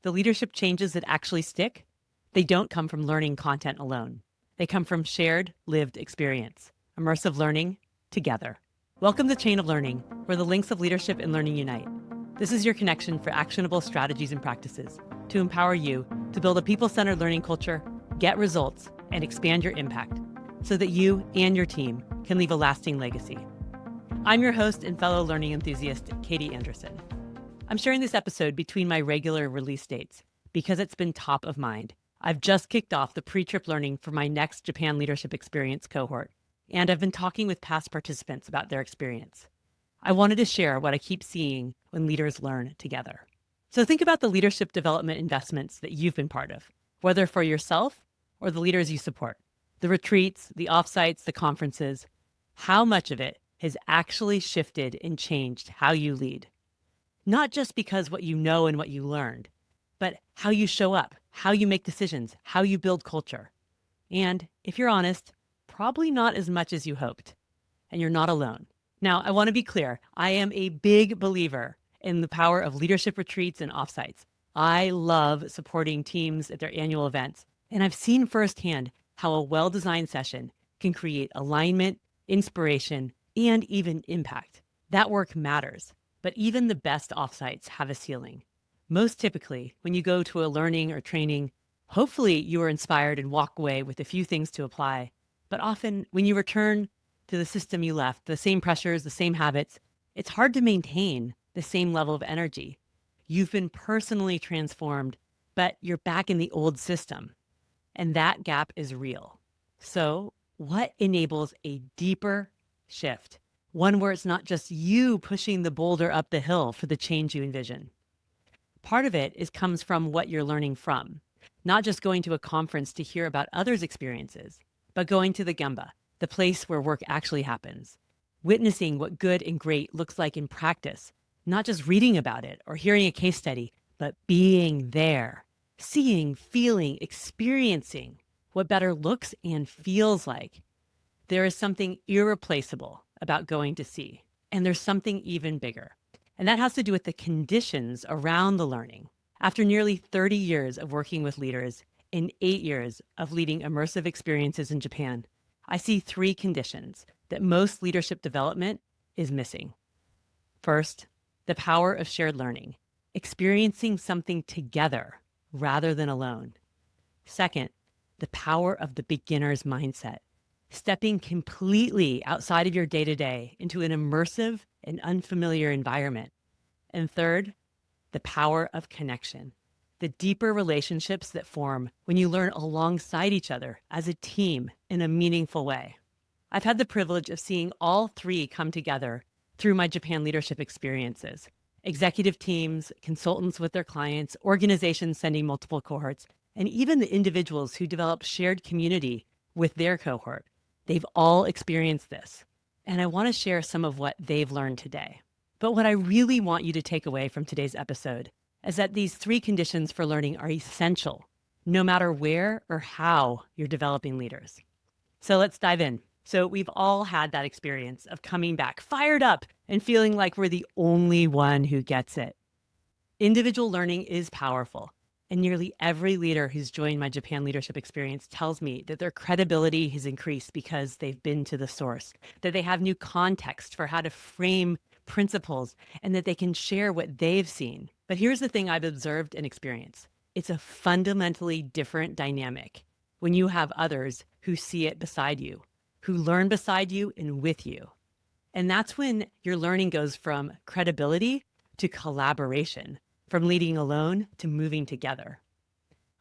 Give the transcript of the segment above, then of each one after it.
the leadership changes that actually stick, they don't come from learning content alone. They come from shared, lived experience, immersive learning together. Welcome to Chain of Learning, where the links of leadership and learning unite. This is your connection for actionable strategies and practices to empower you to build a people-centered learning culture, get results, and expand your impact so that you and your team can leave a lasting legacy. I'm your host and fellow learning enthusiast, Katie Anderson. I'm sharing this episode between my regular release dates because it's been top of mind. I've just kicked off the pre-trip learning for my next Japan Leadership Experience cohort, and I've been talking with past participants about their experience. I wanted to share what I keep seeing when leaders learn together. So think about the leadership development investments that you've been part of, whether for yourself or the leaders you support. The retreats, the offsites, the conferences, how much of it has actually shifted and changed how you lead? Not just because what you know and what you learned, but how you show up, how you make decisions, how you build culture. And if you're honest, probably not as much as you hoped. And you're not alone. Now, I want to be clear. I am a big believer in the power of leadership retreats and offsites. I love supporting teams at their annual events. And I've seen firsthand how a well-designed session can create alignment, inspiration, and even impact. That work matters. But even the best offsites have a ceiling. Most typically, when you go to a learning or training, hopefully you are inspired and walk away with a few things to apply. But often when you return to the system you left, the same pressures, the same habits, it's hard to maintain the same level of energy. You've been personally transformed, but you're back in the old system. And that gap is real. So what enables a deeper shift? One where it's not just you pushing the boulder up the hill for the change you envision. Part of it comes from what you're learning from, not just going to a conference to hear about others' experiences, but going to the Gemba, the place where work actually happens, witnessing what good and great looks like in practice, not just reading about it or hearing a case study, but being there, seeing, feeling, experiencing what better looks and feels like. There is something irreplaceable about going to see, and there's something even bigger. And that has to do with the conditions around the learning. After nearly 30 years of working with leaders and 8 years of leading immersive experiences in Japan, I see 3 conditions that most leadership development is missing. First, the power of shared learning, experiencing something together rather than alone. Second, the power of the beginner's mindset, stepping completely outside of your day-to-day into an immersive and unfamiliar environment. And third, the power of connection, the deeper relationships that form when you learn alongside each other as a team in a meaningful way. I've had the privilege of seeing all 3 come together through my Japan leadership experiences. Executive teams, consultants with their clients, organizations sending multiple cohorts, and even the individuals who develop shared community with their cohort. They've all experienced this. And I want to share some of what they've learned today. But what I really want you to take away from today's episode is that these 3 conditions for learning are essential, no matter where or how you're developing leaders. So let's dive in. So we've all had that experience of coming back fired up and feeling like we're the only one who gets it. Individual learning is powerful. And nearly every leader who's joined my Japan leadership experience tells me that their credibility has increased because they've been to the source, that they have new context for how to frame principles, and that they can share what they've seen. But here's the thing I've observed and experienced. It's a fundamentally different dynamic when you have others who see it beside you, who learn beside you and with you. And that's when your learning goes from credibility to collaboration, from leading alone to moving together.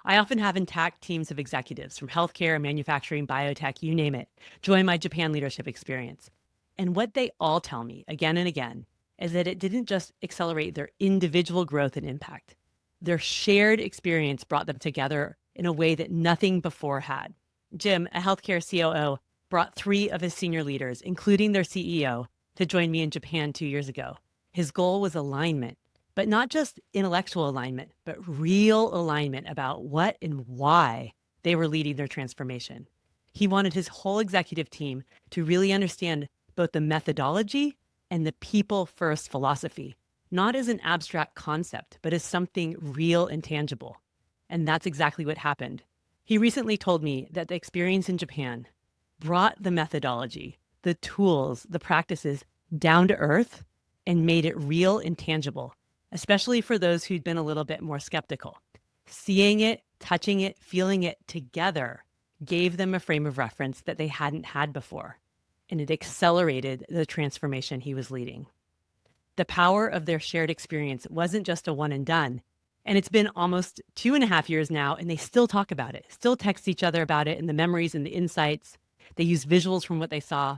I often have intact teams of executives from healthcare, manufacturing, biotech, you name it, join my Japan leadership experience. And what they all tell me again and again is that it didn't just accelerate their individual growth and impact. Their shared experience brought them together in a way that nothing before had. Jim, a healthcare COO, brought 3 of his senior leaders, including their CEO, to join me in Japan 2 years ago. His goal was alignment. But not just intellectual alignment, but real alignment about what and why they were leading their transformation. He wanted his whole executive team to really understand both the methodology and the people first philosophy, not as an abstract concept, but as something real and tangible. And that's exactly what happened. He recently told me that the experience in Japan brought the methodology, the tools, the practices down to earth and made it real and tangible, especially for those who'd been a little bit more skeptical. Seeing it, touching it, feeling it together gave them a frame of reference that they hadn't had before, and it accelerated the transformation he was leading. The power of their shared experience wasn't just a one and done. And it's been almost 2.5 years now, and they still talk about it, still text each other about it and the memories and the insights. They use visuals from what they saw.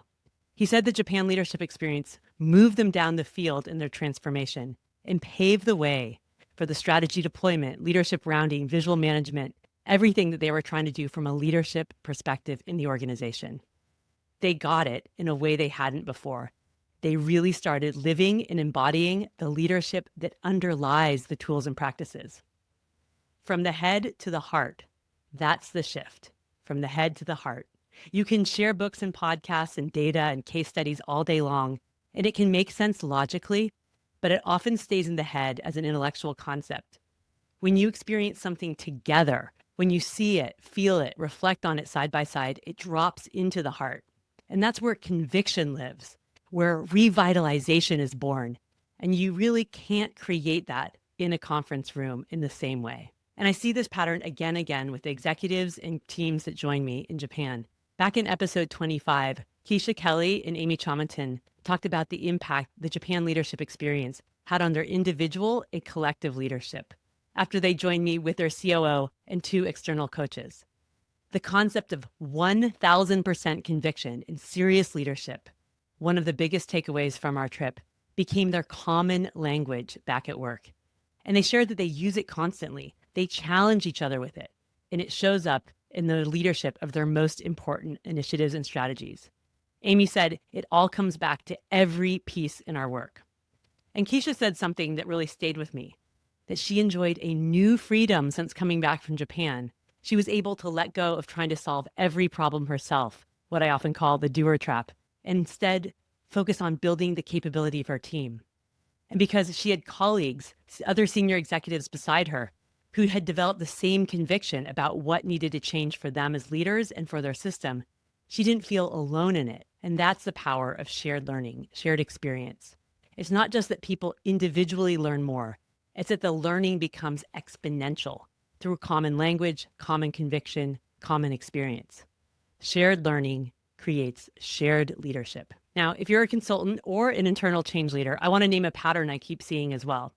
He said the Japan leadership experience moved them down the field in their transformation and paved the way for the strategy deployment, leadership rounding, visual management, everything that they were trying to do from a leadership perspective in the organization. They got it in a way they hadn't before. They really started living and embodying the leadership that underlies the tools and practices. From the head to the heart, that's the shift. From the head to the heart. You can share books and podcasts and data and case studies all day long, and it can make sense logically, but it often stays in the head as an intellectual concept. When you experience something together, when you see it, feel it, reflect on it side by side, it drops into the heart. And that's where conviction lives, where revitalization is born. And you really can't create that in a conference room in the same way. And I see this pattern again and again with the executives and teams that join me in Japan. Back in episode 25, Keisha Kelly and Amy Chomonton talked about the impact the Japan leadership experience had on their individual and collective leadership after they joined me with their COO and 2 external coaches. The concept of 1,000% conviction in serious leadership, one of the biggest takeaways from our trip, became their common language back at work. And they shared that they use it constantly. They challenge each other with it, and it shows up in the leadership of their most important initiatives and strategies. Amy said it all comes back to every piece in our work. And Keisha said something that really stayed with me, that she enjoyed a new freedom since coming back from Japan. She was able to let go of trying to solve every problem herself, what I often call the doer trap, and instead focus on building the capability of her team. And because she had colleagues, other senior executives beside her, who had developed the same conviction about what needed to change for them as leaders and for their system, she didn't feel alone in it. And that's the power of shared learning, shared experience. It's not just that people individually learn more, it's that the learning becomes exponential through common language, common conviction, common experience. Shared learning creates shared leadership. Now, if you're a consultant or an internal change leader, I want to name a pattern I keep seeing as well.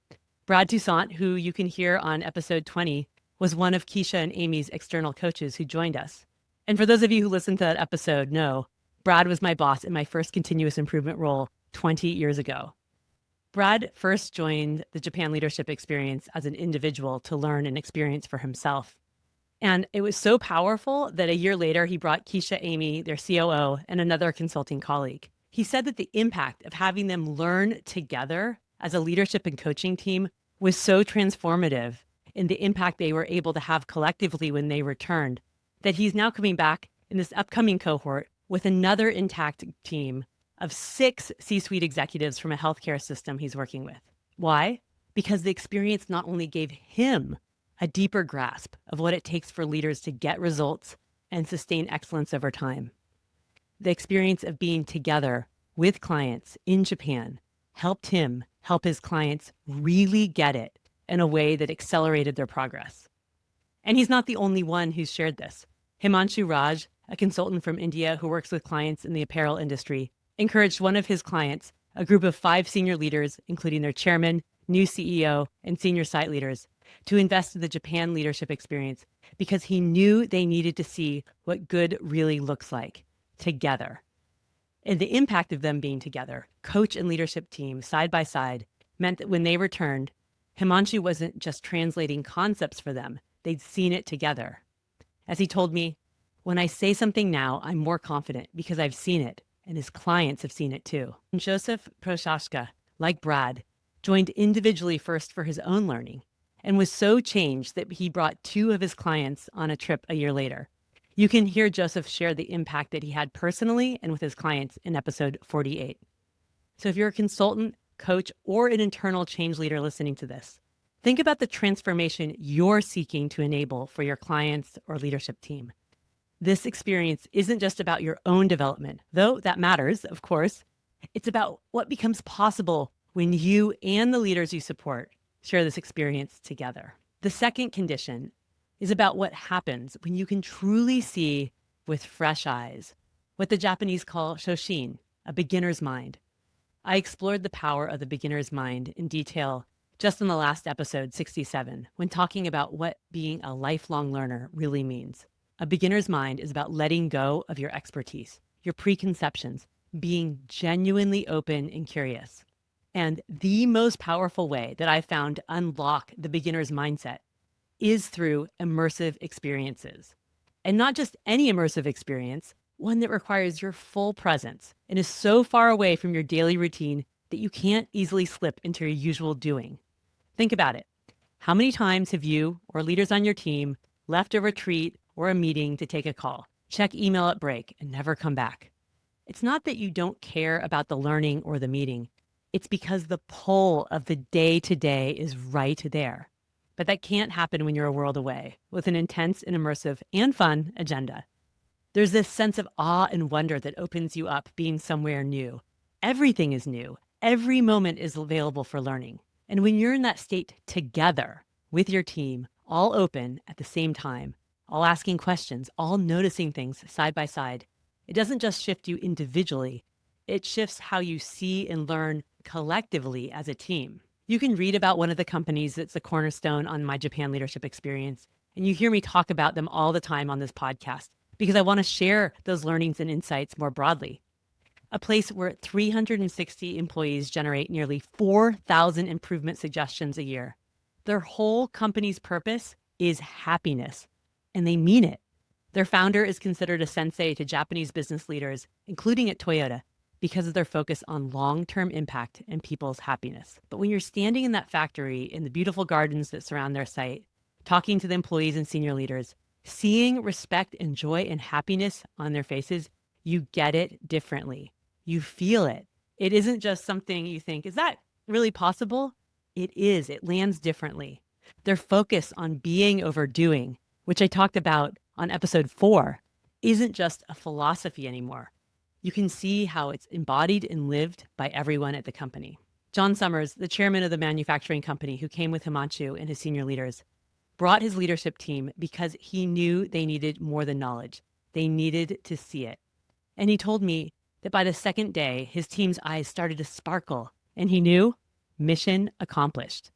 Brad Toussaint, who you can hear on episode 20, was one of Keisha and Amy's external coaches who joined us. And for those of you who listened to that episode, know Brad was my boss in my first continuous improvement role 20 years ago. Brad first joined the Japan leadership experience as an individual to learn and experience for himself. And it was so powerful that a year later, he brought Keisha, Amy, their COO, and another consulting colleague. He said that the impact of having them learn together as a leadership and coaching team was so transformative in the impact they were able to have collectively when they returned, that he's now coming back in this upcoming cohort with another intact team of 6 C-suite executives from a healthcare system he's working with. Why? Because the experience not only gave him a deeper grasp of what it takes for leaders to get results and sustain excellence over time. The experience of being together with clients in Japan helped him help his clients really get it in a way that accelerated their progress. And he's not the only one who's shared this. Himanshu Raj, a consultant from India who works with clients in the apparel industry, encouraged one of his clients, a group of 5 senior leaders, including their chairman, new CEO, and senior site leaders, to invest in the Japan leadership experience because he knew they needed to see what good really looks like together. And the impact of them being together, coach and leadership team side by side, meant that when they returned, Himanshu wasn't just translating concepts for them, they'd seen it together. As he told me, when I say something now, I'm more confident because I've seen it, and his clients have seen it too. And Joseph Prochaska, like Brad, joined individually first for his own learning and was so changed that he brought 2 of his clients on a trip a year later. You can hear Joseph share the impact that he had personally and with his clients in episode 48. So if you're a consultant coach, or an internal change leader listening to this. Think about the transformation you're seeking to enable for your clients or leadership team. This experience isn't just about your own development, though that matters, of course. It's about what becomes possible when you and the leaders you support share this experience together. The second condition is about what happens when you can truly see with fresh eyes, what the Japanese call shoshin, a beginner's mind. I explored the power of the beginner's mind in detail just in the last episode, 67, when talking about what being a lifelong learner really means. A beginner's mind is about letting go of your expertise, your preconceptions, being genuinely open and curious. And the most powerful way that I found to unlock the beginner's mindset is through immersive experiences. And not just any immersive experience, one that requires your full presence and is so far away from your daily routine that you can't easily slip into your usual doing. Think about it. How many times have you or leaders on your team left a retreat or a meeting to take a call, check email at break, and never come back? It's not that you don't care about the learning or the meeting. It's because the pull of the day-to-day is right there. But that can't happen when you're a world away with an intense and immersive and fun agenda. There's this sense of awe and wonder that opens you up being somewhere new. Everything is new. Every moment is available for learning. And when you're in that state together with your team, all open at the same time, all asking questions, all noticing things side by side, it doesn't just shift you individually, it shifts how you see and learn collectively as a team. You can read about one of the companies that's a cornerstone on my Japan leadership experience, and you hear me talk about them all the time on this podcast because I want to share those learnings and insights more broadly. A place where 360 employees generate nearly 4,000 improvement suggestions a year. Their whole company's purpose is happiness, and they mean it. Their founder is considered a sensei to Japanese business leaders, including at Toyota, because of their focus on long-term impact and people's happiness. But when you're standing in that factory in the beautiful gardens that surround their site, talking to the employees and senior leaders, seeing respect and joy and happiness on their faces, you get it differently. You feel it. It isn't just something you think, is that really possible? It is. It lands differently. Their focus on being over doing, which I talked about on episode 4, isn't just a philosophy anymore. You can see how it's embodied and lived by everyone at the company. John Summers, the chairman of the manufacturing company who came with Himanshu and his senior leaders, brought his leadership team because he knew they needed more than knowledge. They needed to see it. And he told me that by the second day, his team's eyes started to sparkle, and he knew mission accomplished.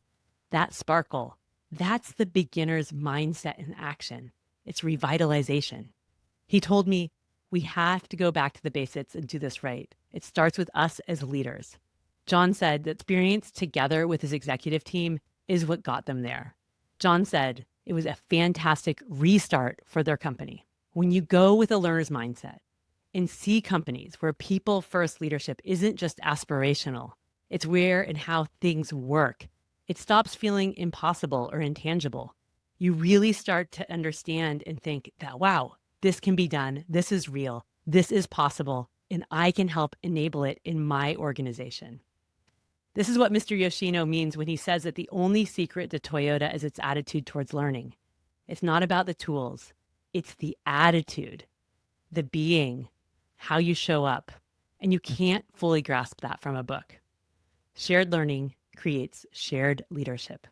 That sparkle, that's the beginner's mindset in action. It's revitalization. He told me, we have to go back to the basics and do this right. It starts with us as leaders. John said that experience together with his executive team is what got them there. John said it was a fantastic restart for their company. When you go with a learner's mindset and see companies where people-first leadership isn't just aspirational, it's where and how things work. It stops feeling impossible or intangible. You really start to understand and think that, wow, this can be done, this is real, this is possible, and I can help enable it in my organization. This is what Mr. Yoshino means when he says that the only secret to Toyota is its attitude towards learning. It's not about the tools, it's the attitude, the being, how you show up, and you can't fully grasp that from a book. Shared learning creates shared leadership.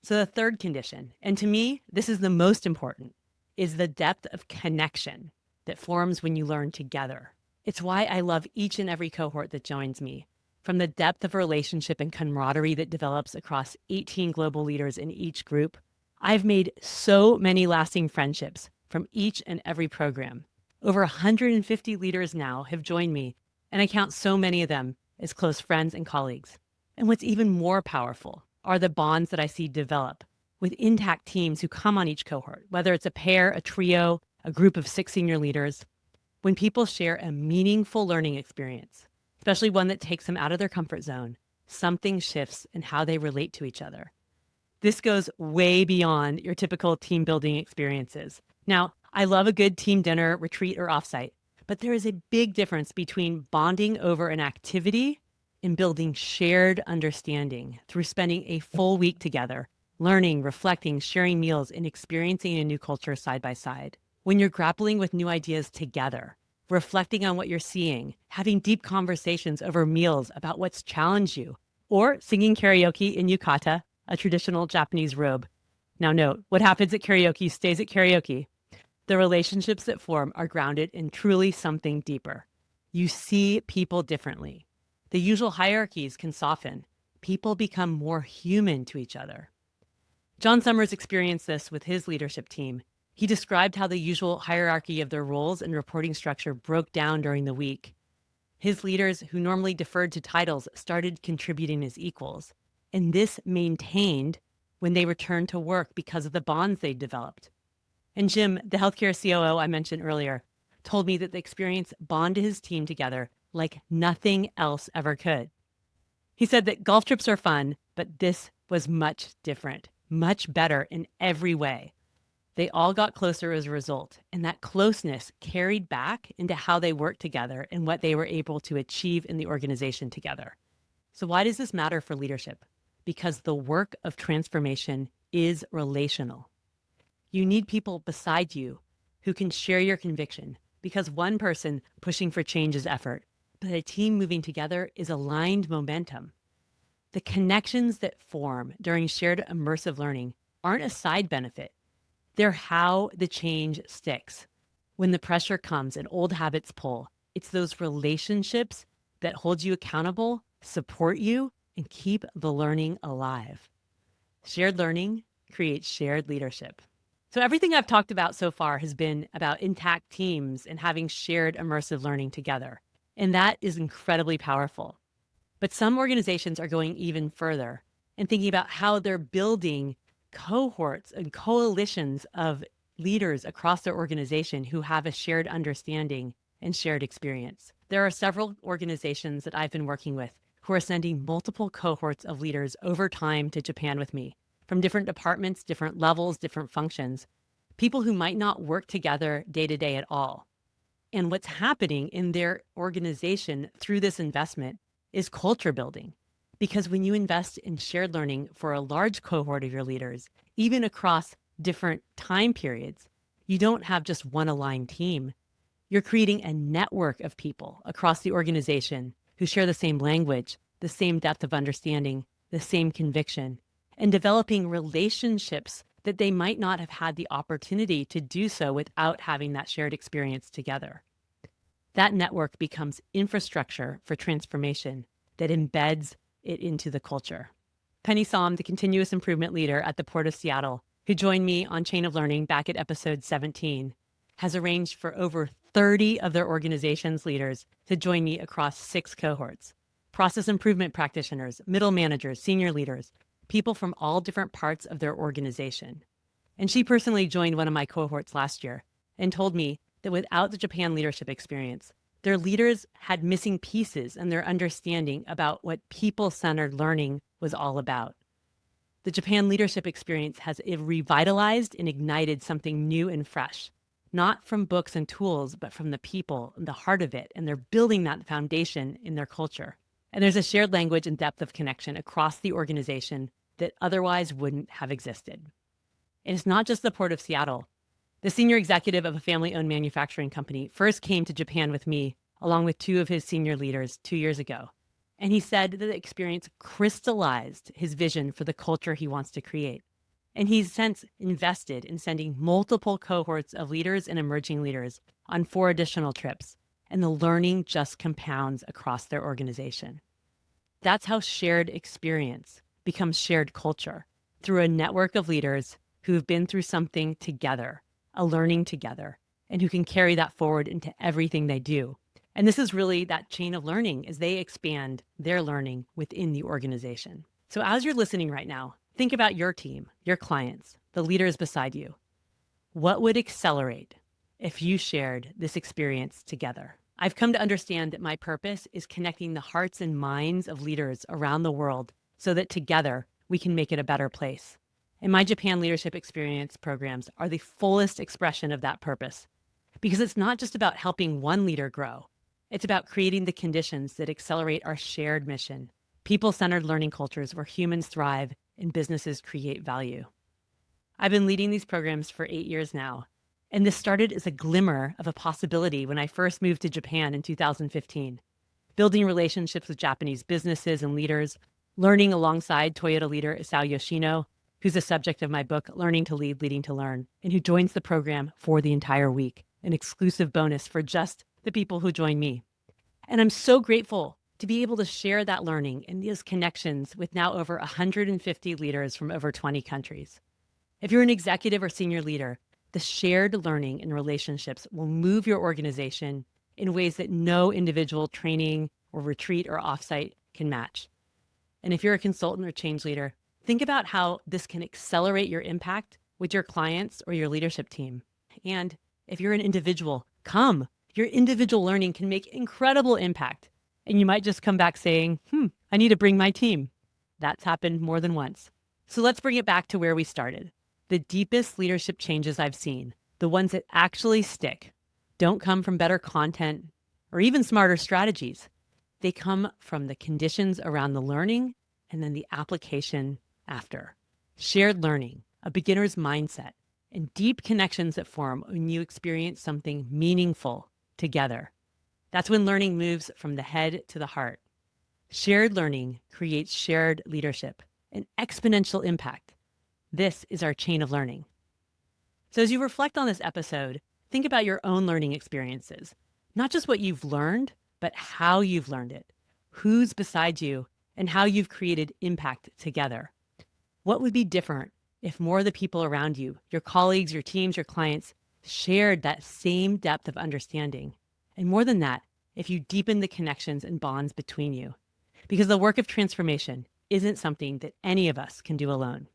So the third condition, and to me, this is the most important, is the depth of connection that forms when you learn together. It's why I love each and every cohort that joins me. From the depth of relationship and camaraderie that develops across 18 global leaders in each group, I've made so many lasting friendships from each and every program. Over 150 leaders now have joined me, and I count so many of them as close friends and colleagues. And what's even more powerful are the bonds that I see develop with intact teams who come on each cohort, whether it's a pair, a trio, a group of 6 senior leaders. When people share a meaningful learning experience, especially one that takes them out of their comfort zone, something shifts in how they relate to each other. This goes way beyond your typical team building experiences. Now, I love a good team dinner, retreat, or offsite, but there is a big difference between bonding over an activity in building shared understanding through spending a full week together, learning, reflecting, sharing meals, and experiencing a new culture side by side. When you're grappling with new ideas together, reflecting on what you're seeing, having deep conversations over meals about what's challenged you, or singing karaoke in yukata, a traditional Japanese robe. Now note, what happens at karaoke stays at karaoke. The relationships that form are grounded in truly something deeper. You see people differently. The usual hierarchies can soften. People become more human to each other. John Summers experienced this with his leadership team. He described how the usual hierarchy of their roles and reporting structure broke down during the week. His leaders, who normally deferred to titles, started contributing as equals. And this maintained when they returned to work because of the bonds they developed. And Jim, the healthcare COO I mentioned earlier, told me that the experience bonded his team together like nothing else ever could. He said that golf trips are fun, but this was much different, much better in every way. They all got closer as a result, and that closeness carried back into how they worked together and what they were able to achieve in the organization together. So why does this matter for leadership? Because the work of transformation is relational. You need people beside you who can share your conviction, because one person pushing for change is effort, but a team moving together is aligned momentum. The connections that form during shared immersive learning aren't a side benefit. They're how the change sticks. When the pressure comes and old habits pull, it's those relationships that hold you accountable, support you, and keep the learning alive. Shared learning creates shared leadership. So everything I've talked about so far has been about intact teams and having shared immersive learning together. And that is incredibly powerful. But some organizations are going even further and thinking about how they're building cohorts and coalitions of leaders across their organization who have a shared understanding and shared experience. There are several organizations that I've been working with who are sending multiple cohorts of leaders over time to Japan with me, from different departments, different levels, different functions, people who might not work together day to day at all. And what's happening in their organization through this investment is culture building. Because when you invest in shared learning for a large cohort of your leaders, even across different time periods, you don't have just one aligned team. You're creating a network of people across the organization who share the same language, the same depth of understanding, the same conviction, and developing relationships that they might not have had the opportunity to do so without having that shared experience together. That network becomes infrastructure for transformation that embeds it into the culture. Penny Som, the continuous improvement leader at the Port of Seattle, who joined me on Chain of Learning back at episode 17, has arranged for over 30 of their organization's leaders to join me across 6 cohorts. Process improvement practitioners, middle managers, senior leaders, people from all different parts of their organization. And she personally joined one of my cohorts last year and told me that without the Japan leadership experience, their leaders had missing pieces in their understanding about what people-centered learning was all about. The Japan leadership experience has revitalized and ignited something new and fresh, not from books and tools, but from the people and the heart of it, and they're building that foundation in their culture. And there's a shared language and depth of connection across the organization that otherwise wouldn't have existed. And it's not just the Port of Seattle. The senior executive of a family-owned manufacturing company first came to Japan with me, along with 2 of his senior leaders 2 years ago. And he said that the experience crystallized his vision for the culture he wants to create. And he's since invested in sending multiple cohorts of leaders and emerging leaders on 4 additional trips. And the learning just compounds across their organization. That's how shared experience becomes shared culture, through a network of leaders who've been through something together, a learning together, and who can carry that forward into everything they do. And this is really that chain of learning as they expand their learning within the organization. So as you're listening right now, think about your team, your clients, the leaders beside you. What would accelerate if you shared this experience together? I've come to understand that my purpose is connecting the hearts and minds of leaders around the world so that together we can make it a better place. And my Japan Leadership Experience programs are the fullest expression of that purpose, because it's not just about helping one leader grow. It's about creating the conditions that accelerate our shared mission, people-centered learning cultures where humans thrive and businesses create value. I've been leading these programs for 8 years now, and this started as a glimmer of a possibility when I first moved to Japan in 2015. Building relationships with Japanese businesses and leaders, learning alongside Toyota leader Isao Yoshino, who's the subject of my book, Learning to Lead, Leading to Learn, and who joins the program for the entire week, an exclusive bonus for just the people who join me. And I'm so grateful to be able to share that learning and these connections with now over 150 leaders from over 20 countries. If you're an executive or senior leader, the shared learning and relationships will move your organization in ways that no individual training or retreat or offsite can match. And if you're a consultant or change leader, think about how this can accelerate your impact with your clients or your leadership team. And if you're an individual, come. Your individual learning can make incredible impact. And you might just come back saying, I need to bring my team. That's happened more than once. So let's bring it back to where we started. The deepest leadership changes I've seen, the ones that actually stick, don't come from better content or even smarter strategies. They come from the conditions around the learning and then the application after. Shared learning, a beginner's mindset, and deep connections that form when you experience something meaningful together. That's when learning moves from the head to the heart. Shared learning creates shared leadership, an exponential impact. This is our chain of learning. So as you reflect on this episode, think about your own learning experiences, not just what you've learned, but how you've learned it, who's beside you, and how you've created impact together. What would be different if more of the people around you, your colleagues, your teams, your clients, shared that same depth of understanding? And more than that, if you deepen the connections and bonds between you? Because the work of transformation isn't something that any of us can do alone.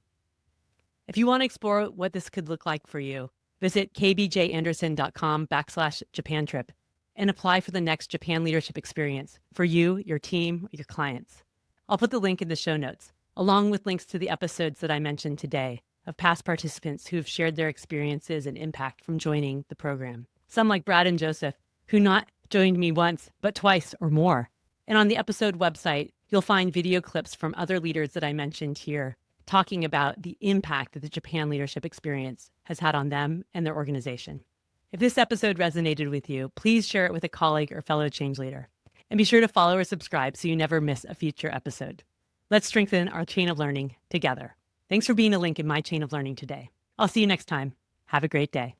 If you want to explore what this could look like for you, visit kbjanderson.com/Japan trip and apply for the next Japan leadership experience for you, your team, or your clients. I'll put the link in the show notes, along with links to the episodes that I mentioned today of past participants who have shared their experiences and impact from joining the program. Some like Brad and Joseph, who not joined me once, but twice or more. And on the episode website, you'll find video clips from other leaders that I mentioned here, talking about the impact that the Japan leadership experience has had on them and their organization. If this episode resonated with you, please share it with a colleague or fellow change leader. And be sure to follow or subscribe so you never miss a future episode. Let's strengthen our chain of learning together. Thanks for being a link in my chain of learning today. I'll see you next time. Have a great day.